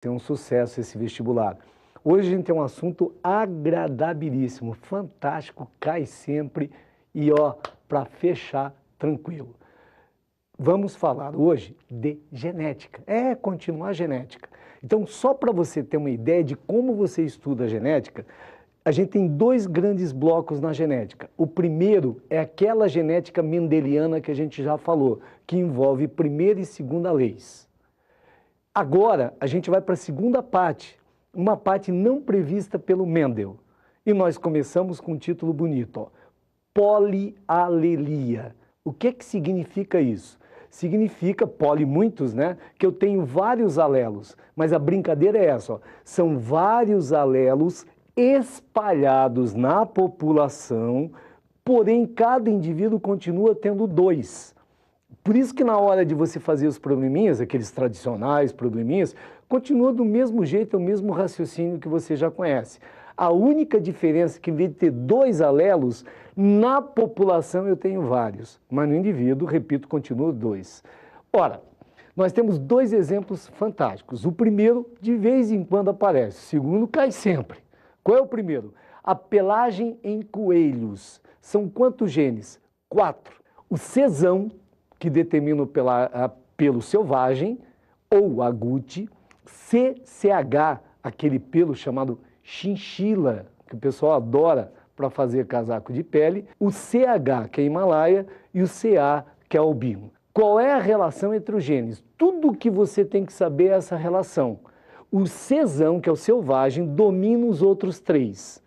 Tem um sucesso esse vestibular. Hoje a gente tem um assunto agradabilíssimo, fantástico, cai sempre e ó, para fechar, tranquilo. Vamos falar hoje de genética. Continuar a genética. Então, só para você ter uma ideia de como você estuda a genética, a gente tem dois grandes blocos na genética. O primeiro é aquela genética mendeliana que a gente já falou, que envolve primeira e segunda leis. Agora, a gente vai para a segunda parte, uma parte não prevista pelo Mendel. E nós começamos com um título bonito, ó, polialelia. O que significa isso? Significa, muitos, né? Que eu tenho vários alelos, mas a brincadeira é essa, ó, são vários alelos espalhados na população, porém cada indivíduo continua tendo dois. Por isso que na hora de você fazer os probleminhas, aqueles tradicionais probleminhas, continua do mesmo jeito, o mesmo raciocínio que você já conhece. A única diferença é que, em vez de ter dois alelos, na população eu tenho vários, mas no indivíduo, repito, continua dois. Ora, nós temos dois exemplos fantásticos. O primeiro, de vez em quando aparece, o segundo cai sempre. Qual é o primeiro? A pelagem em coelhos. São quantos genes? 4. O cesão, que determina pelo selvagem, ou agute, CCH, aquele pelo chamado chinchila, que o pessoal adora para fazer casaco de pele, o CH, que é Himalaia, e o CA, que é albino. Qual é a relação entre os genes? Tudo que você tem que saber é essa relação. O cesão, que é o selvagem, domina os outros 3.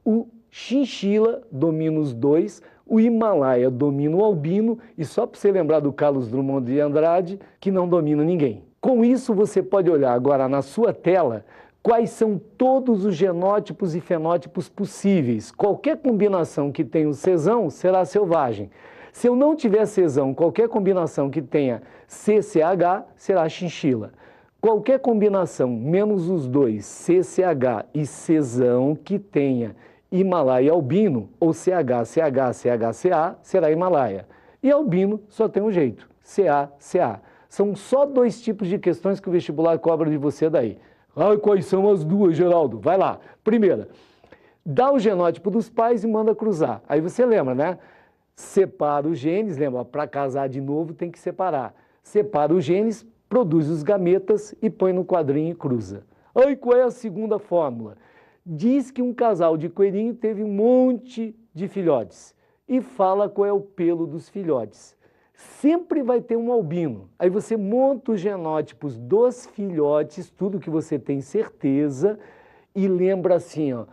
O chinchila domina os 2, o Himalaia domina o albino, e só para você lembrar do Carlos Drummond de Andrade, que não domina ninguém. Com isso, você pode olhar agora na sua tela quais são todos os genótipos e fenótipos possíveis. Qualquer combinação que tenha o cesão será selvagem. Se eu não tiver cesão, qualquer combinação que tenha CCH será chinchila. Qualquer combinação, menos os 2, CCH e cesão, que tenha Himalaia albino, ou CH, CH, CH, CA, será Himalaia. E albino só tem um jeito, CA, CA. São só 2 tipos de questões que o vestibular cobra de você daí. Quais são as 2, Geraldo? Vai lá. Primeira, dá o genótipo dos pais e manda cruzar. Aí você lembra, né? Separa os genes, lembra, para casar de novo tem que separar. Separa os genes, produz os gametas e põe no quadrinho e cruza. Qual é a segunda fórmula? Diz que um casal de coelhinho teve um monte de filhotes e fala qual é o pelo dos filhotes. Sempre vai ter um albino. Aí você monta os genótipos dos filhotes, tudo que você tem certeza, e lembra assim, ó,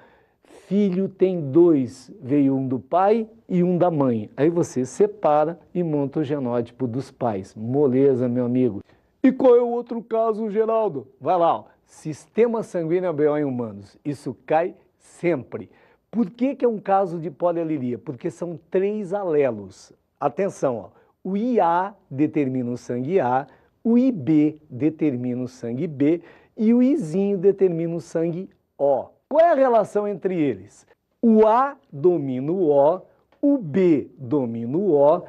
filho tem 2, veio um do pai e um da mãe. Aí você separa e monta o genótipo dos pais. Moleza, meu amigo. E qual é o outro caso, Geraldo? Vai lá, ó. Sistema sanguíneo ABO em humanos. Isso cai sempre. Por que é um caso de polialelia? Porque são 3 alelos. Atenção, ó. O IA determina o sangue A, o IB determina o sangue B e o Izinho determina o sangue O. Qual é a relação entre eles? O A domina o B domina o O,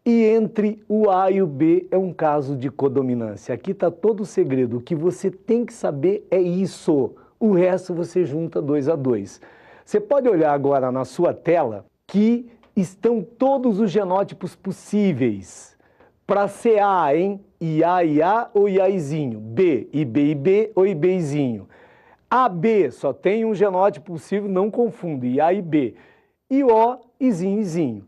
e entre o A e o B é um caso de codominância. Aqui está todo o segredo. O que você tem que saber é isso. O resto você junta 2 a 2. Você pode olhar agora na sua tela que estão todos os genótipos possíveis. Para CA, hein? IA ou IAzinho? B, IB ou IBzinho? AB só tem um genótipo possível, não confunda, IA e B. E O, Izinho.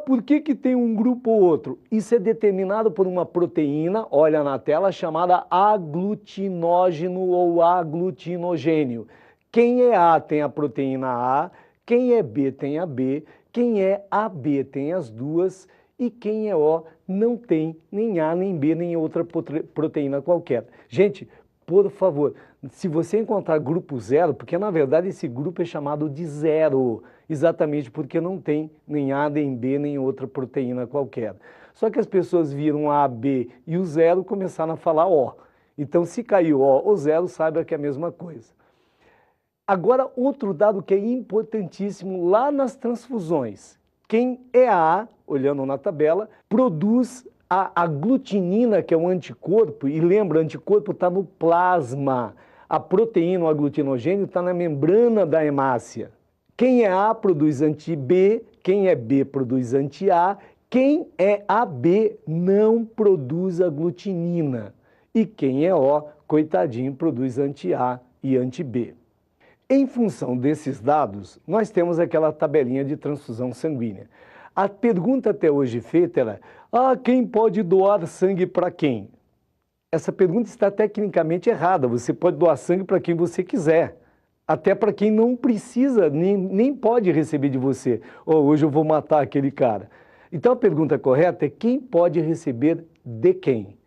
Por que tem um grupo ou outro? Isso é determinado por uma proteína, olha na tela, chamada aglutinógeno ou aglutinogênio. Quem é A tem a proteína A, quem é B tem a B, quem é AB tem as 2 e quem é O não tem nem A, nem B, nem outra proteína qualquer. Gente, por favor, se você encontrar grupo 0, porque na verdade esse grupo é chamado de 0, exatamente porque não tem nem A, nem B, nem outra proteína qualquer. Só que as pessoas viram A, B e o 0 começaram a falar O. Então, se caiu O ou 0, saiba que é a mesma coisa. Agora, outro dado que é importantíssimo lá nas transfusões. Quem é A, olhando na tabela, produz A aglutinina, que é um anticorpo, e lembra, o anticorpo está no plasma. A proteína, o aglutinogênio, está na membrana da hemácia. Quem é A produz anti-B, quem é B produz anti-A, quem é AB não produz aglutinina. E quem é O, coitadinho, produz anti-A e anti-B. Em função desses dados, nós temos aquela tabelinha de transfusão sanguínea. A pergunta até hoje feita era, quem pode doar sangue para quem? Essa pergunta está tecnicamente errada, você pode doar sangue para quem você quiser. Até para quem não precisa, nem pode receber de você. Hoje eu vou matar aquele cara. Então a pergunta correta é quem pode receber de quem?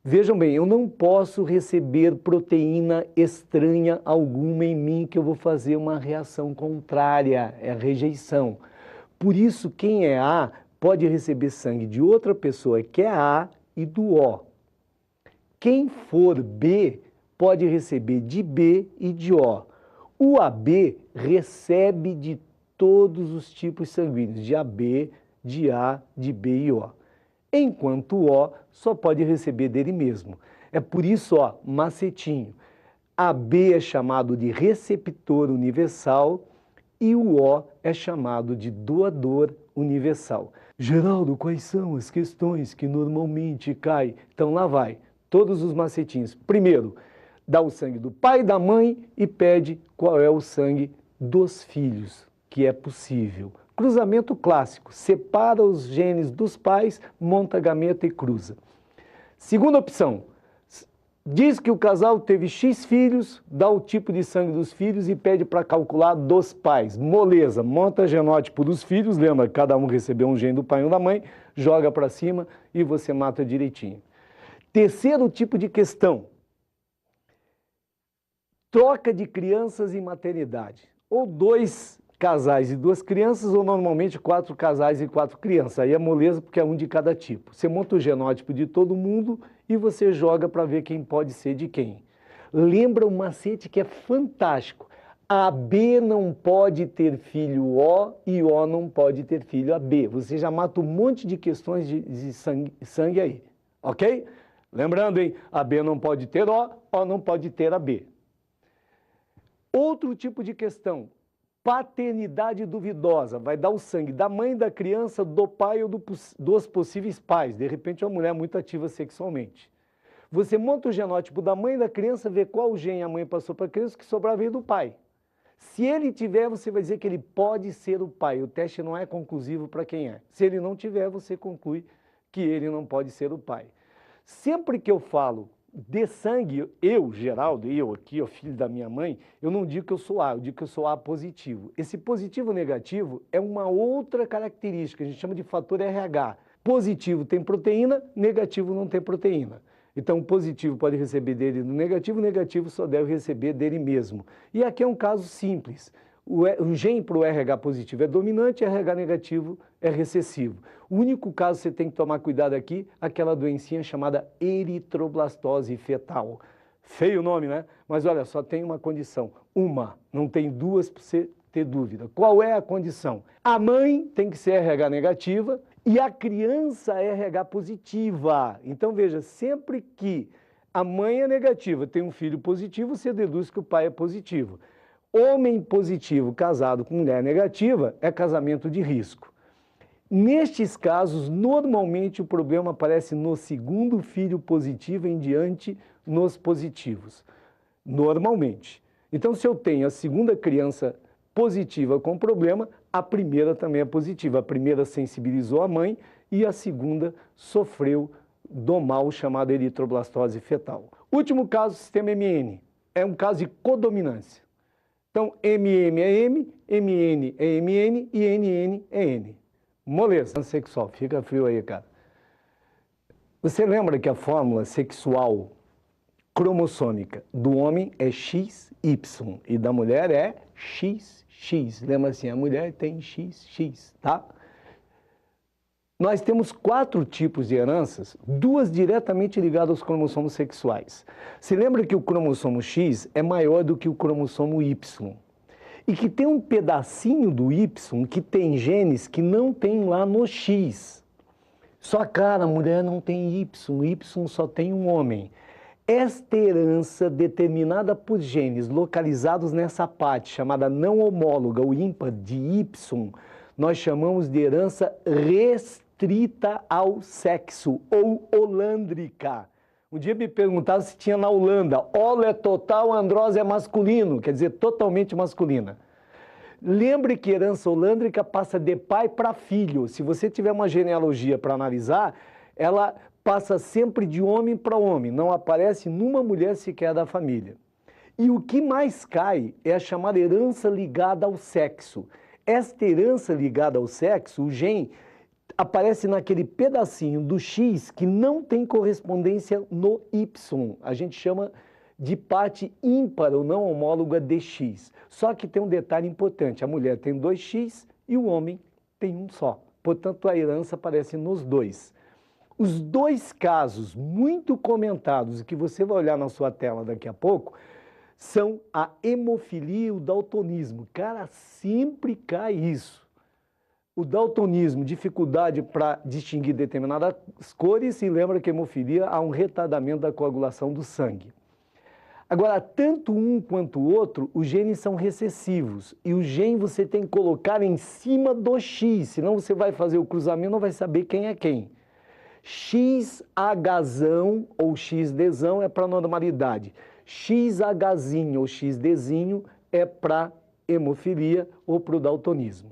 Vejam bem, eu não posso receber proteína estranha alguma em mim que eu vou fazer uma reação contrária, é rejeição. Por isso, quem é A pode receber sangue de outra pessoa que é A e do O. Quem for B pode receber de B e de O. O AB recebe de todos os tipos sanguíneos, de AB, de A, de B e O. Enquanto o O só pode receber dele mesmo. É por isso, macetinho. AB é chamado de receptor universal e o O é chamado de doador universal. Geraldo, quais são as questões que normalmente caem? Então lá vai, todos os macetinhos. Primeiro, dá o sangue do pai e da mãe e pede qual é o sangue dos filhos, que é possível. Cruzamento clássico, separa os genes dos pais, monta a gameta e cruza. Segunda opção, diz que o casal teve X filhos, dá o tipo de sangue dos filhos e pede para calcular dos pais. Moleza, monta genótipo dos filhos, lembra, cada um recebeu um gene do pai e um da mãe, joga para cima e você mata direitinho. Terceiro tipo de questão, troca de crianças em maternidade, ou 2 casais e 2 crianças, ou normalmente 4 casais e 4 crianças. Aí é moleza porque é um de cada tipo. Você monta o genótipo de todo mundo e você joga para ver quem pode ser de quem. Lembra um macete que é fantástico. AB não pode ter filho O e O não pode ter filho AB. Você já mata um monte de questões de sangue aí, ok? Lembrando, hein? AB não pode ter O não pode ter AB. Outro tipo de questão, paternidade duvidosa, vai dar o sangue da mãe da criança, do pai ou dos possíveis pais. De repente, uma mulher muito ativa sexualmente. Você monta o genótipo da mãe da criança, vê qual gene a mãe passou para a criança, que sobrar veio do pai. Se ele tiver, você vai dizer que ele pode ser o pai. O teste não é conclusivo para quem é. Se ele não tiver, você conclui que ele não pode ser o pai. Sempre que eu falo de sangue, eu, Geraldo, eu aqui, o filho da minha mãe, eu não digo que eu sou A, eu digo que eu sou A positivo. Esse positivo negativo é uma outra característica, a gente chama de fator RH. Positivo tem proteína, negativo não tem proteína. Então, o positivo pode receber dele do negativo, o negativo só deve receber dele mesmo. E aqui é um caso simples. O gene para o RH positivo é dominante, RH negativo é recessivo. O único caso que você tem que tomar cuidado aqui, aquela doencinha chamada eritroblastose fetal. Feio o nome, né? Mas olha, só tem uma condição. Uma, não tem duas para você ter dúvida. Qual é a condição? A mãe tem que ser RH negativa e a criança é RH positiva. Então veja, sempre que a mãe é negativa, tem um filho positivo, você deduz que o pai é positivo. Homem positivo casado com mulher negativa é casamento de risco. Nestes casos, normalmente o problema aparece no segundo filho positivo em diante nos positivos. Normalmente. Então, se eu tenho a segunda criança positiva com problema, a primeira também é positiva. A primeira sensibilizou a mãe e a segunda sofreu do mal chamado eritroblastose fetal. Último caso, sistema MN. É um caso de codominância. Então, MM é M, MN é MN e NN é N. Moleza sexual, fica frio aí, cara. Você lembra que a fórmula sexual cromossômica do homem é XY e da mulher é XX. Lembra assim, a mulher tem XX, tá? Nós temos 4 tipos de heranças, 2 diretamente ligadas aos cromossomos sexuais. Se lembra que o cromossomo X é maior do que o cromossomo Y. E que tem um pedacinho do Y que tem genes que não tem lá no X. Só, cara, a mulher não tem Y, Y só tem um homem. Esta herança determinada por genes localizados nessa parte, chamada não homóloga, ou ímpar de Y, nós chamamos de herança restrita ao sexo, ou holândrica. Um dia me perguntaram se tinha na Holanda, holo é total, androse é masculino, quer dizer, totalmente masculina. Lembre que herança holândrica passa de pai para filho. Se você tiver uma genealogia para analisar, ela passa sempre de homem para homem, não aparece numa mulher sequer da família. E o que mais cai é a chamada herança ligada ao sexo. Esta herança ligada ao sexo, o gene, aparece naquele pedacinho do X que não tem correspondência no Y. A gente chama de parte ímpar ou não homóloga de X. Só que tem um detalhe importante, a mulher tem 2X e o homem tem um só. Portanto, a herança aparece nos dois. Os dois casos muito comentados, que você vai olhar na sua tela daqui a pouco, são a hemofilia e o daltonismo. Cara, sempre cai isso. O daltonismo, dificuldade para distinguir determinadas cores, e lembra que a hemofilia há um retardamento da coagulação do sangue. Agora, tanto um quanto o outro, os genes são recessivos. E o gene você tem que colocar em cima do X, senão você vai fazer o cruzamento e não vai saber quem é quem. XHzão ou XDzão é para normalidade. XHzinho ou XDzinho é para hemofilia ou para o daltonismo.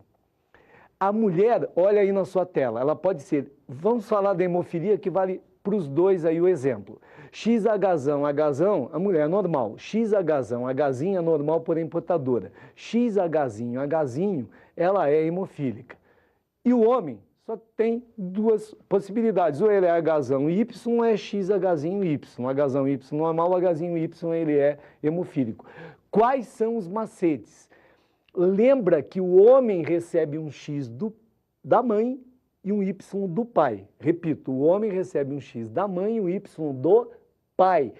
A mulher, olha aí na sua tela, ela pode ser, vamos falar da hemofilia que vale para os dois aí o exemplo. XHzão, Hzão, a mulher é normal. XHzão, Hzinho é normal, porém portadora. XHzinho, Hzinho, ela é hemofílica. E o homem só tem duas possibilidades. Ou ele é Hzão Y, ou é XHzinho Y. Hzão Y normal, Hzinho Y ele é hemofílico. Quais são os macetes? Lembra que o homem recebe um X da mãe e um Y do pai. Repito, o homem recebe um X da mãe e um Y do pai.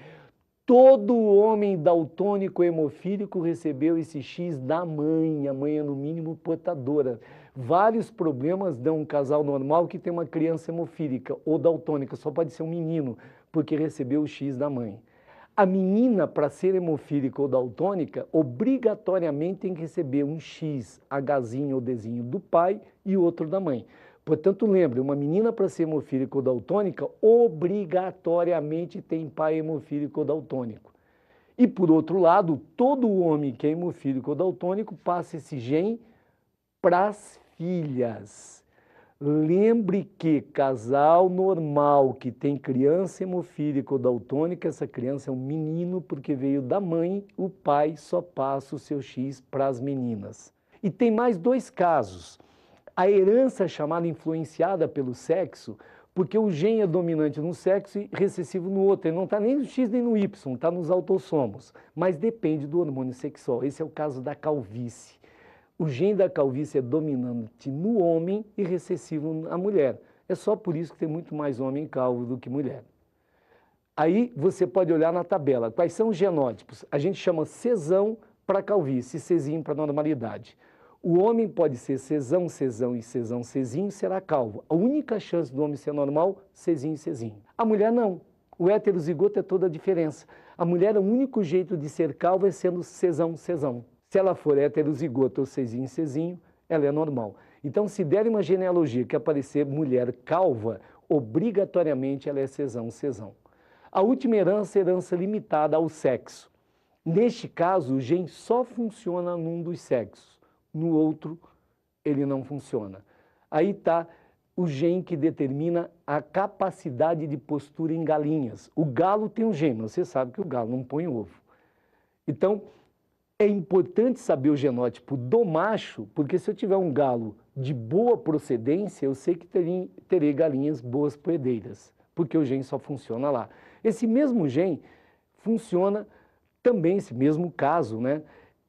Todo homem daltônico hemofílico recebeu esse X da mãe. A mãe é, no mínimo, portadora. Vários problemas dão um casal normal que tem uma criança hemofílica ou daltônica. Só pode ser um menino, porque recebeu o X da mãe. A menina, para ser hemofílica ou daltônica, obrigatoriamente tem que receber um X, Hzinho ou Dzinho do pai e outro da mãe. Portanto, lembre, uma menina para ser hemofílica ou daltônica, obrigatoriamente tem pai hemofílico ou daltônico. E, por outro lado, todo homem que é hemofílico ou daltônico passa esse gene para as filhas. Lembre que casal normal que tem criança hemofílica ou daltônica, essa criança é um menino porque veio da mãe, o pai só passa o seu X para as meninas. E tem mais dois casos. A herança é chamada influenciada pelo sexo, porque o gene é dominante num sexo e recessivo no outro. Ele não está nem no X nem no Y, está nos autossomos, mas depende do hormônio sexual. Esse é o caso da calvície. O gene da calvície é dominante no homem e recessivo na mulher. É só por isso que tem muito mais homem calvo do que mulher. Aí você pode olhar na tabela. Quais são os genótipos? A gente chama Czão para calvície, Czinho para normalidade. O homem pode ser Czão e Czão, Czinho, será calvo. A única chance do homem ser normal, Czinho e Czinho. A mulher não. O heterozigoto é toda a diferença. A mulher, o único jeito de ser calva é sendo Czão. Se ela for heterozigoto ou Czinho, ela é normal. Então, se der uma genealogia que aparecer mulher calva, obrigatoriamente ela é Czão. A última herança é herança limitada ao sexo. Neste caso, o gene só funciona num dos sexos. No outro, ele não funciona. Aí está o gene que determina a capacidade de postura em galinhas. O galo tem um gene, você sabe que o galo não põe ovo. Então, é importante saber o genótipo do macho, porque se eu tiver um galo de boa procedência, eu sei que terei galinhas boas poedeiras, porque o gene só funciona lá. Esse mesmo gene funciona também, esse mesmo caso, né,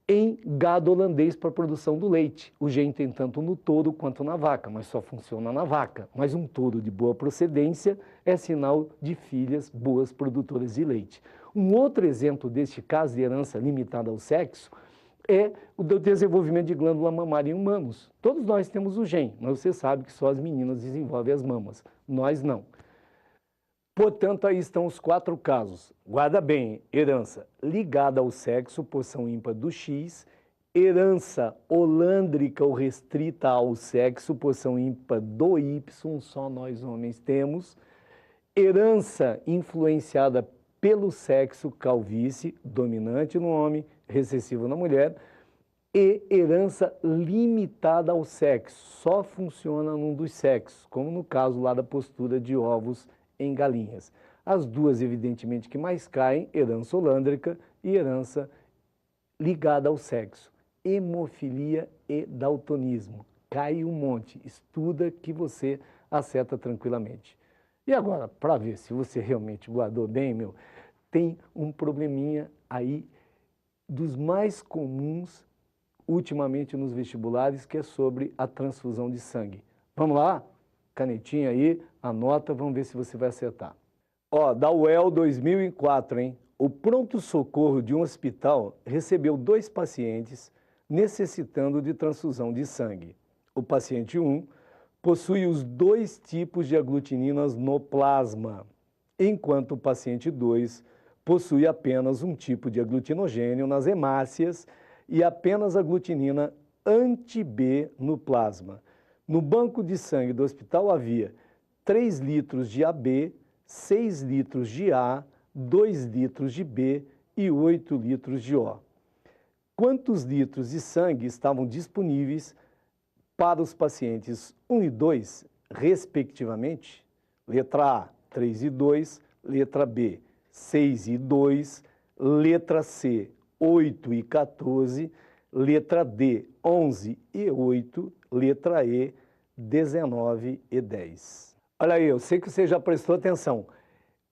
em gado holandês para a produção do leite. O gene tem tanto no touro quanto na vaca, mas só funciona na vaca. Mas um touro de boa procedência é sinal de filhas boas produtoras de leite. Um outro exemplo deste caso de herança limitada ao sexo é o do desenvolvimento de glândula mamária em humanos. Todos nós temos o gene, mas você sabe que só as meninas desenvolvem as mamas. Nós não. Portanto, aí estão os 4 casos. Guarda bem, herança ligada ao sexo, porção ímpar do X, herança holândrica ou restrita ao sexo, porção ímpar do Y, só nós homens temos, herança influenciada pelo sexo, calvície, dominante no homem, recessivo na mulher, e herança limitada ao sexo, só funciona num dos sexos, como no caso lá da postura de ovos em galinhas. As duas, evidentemente, que mais caem, herança holândrica e herança ligada ao sexo. Hemofilia e daltonismo. Cai um monte, estuda que você acerta tranquilamente. E agora, para ver se você realmente guardou bem, tem um probleminha aí dos mais comuns ultimamente nos vestibulares, que é sobre a transfusão de sangue. Vamos lá? Canetinha aí, anota, vamos ver se você vai acertar. Ó, da UEL 2004, hein? O pronto-socorro de um hospital recebeu 2 pacientes necessitando de transfusão de sangue. O paciente 1 possui os 2 tipos de aglutininas no plasma, enquanto o paciente 2 possui apenas um tipo de aglutinogênio nas hemácias e apenas aglutinina anti-B no plasma. No banco de sangue do hospital havia 3 litros de AB, 6 litros de A, 2 litros de B e 8 litros de O. Quantos litros de sangue estavam disponíveis para os pacientes 1 e 2, respectivamente? Letra A, 3 e 2, letra B, 6 e 2, letra C, 8 e 14, letra D, 11 e 8, letra E, 19 e 10. Olha aí, eu sei que você já prestou atenção.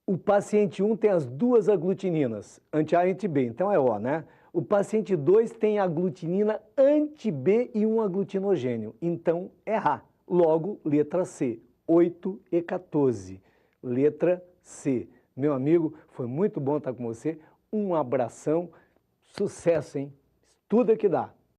O paciente 1 tem as 2 aglutininas, anti-A e anti-B, então é O, né? O paciente 2 tem aglutinina anti-B e um aglutinogênio, então é A. Logo, letra C, 8 e 14, letra C. Meu amigo, foi muito bom estar com você, um abração, sucesso, hein? Estuda que dá.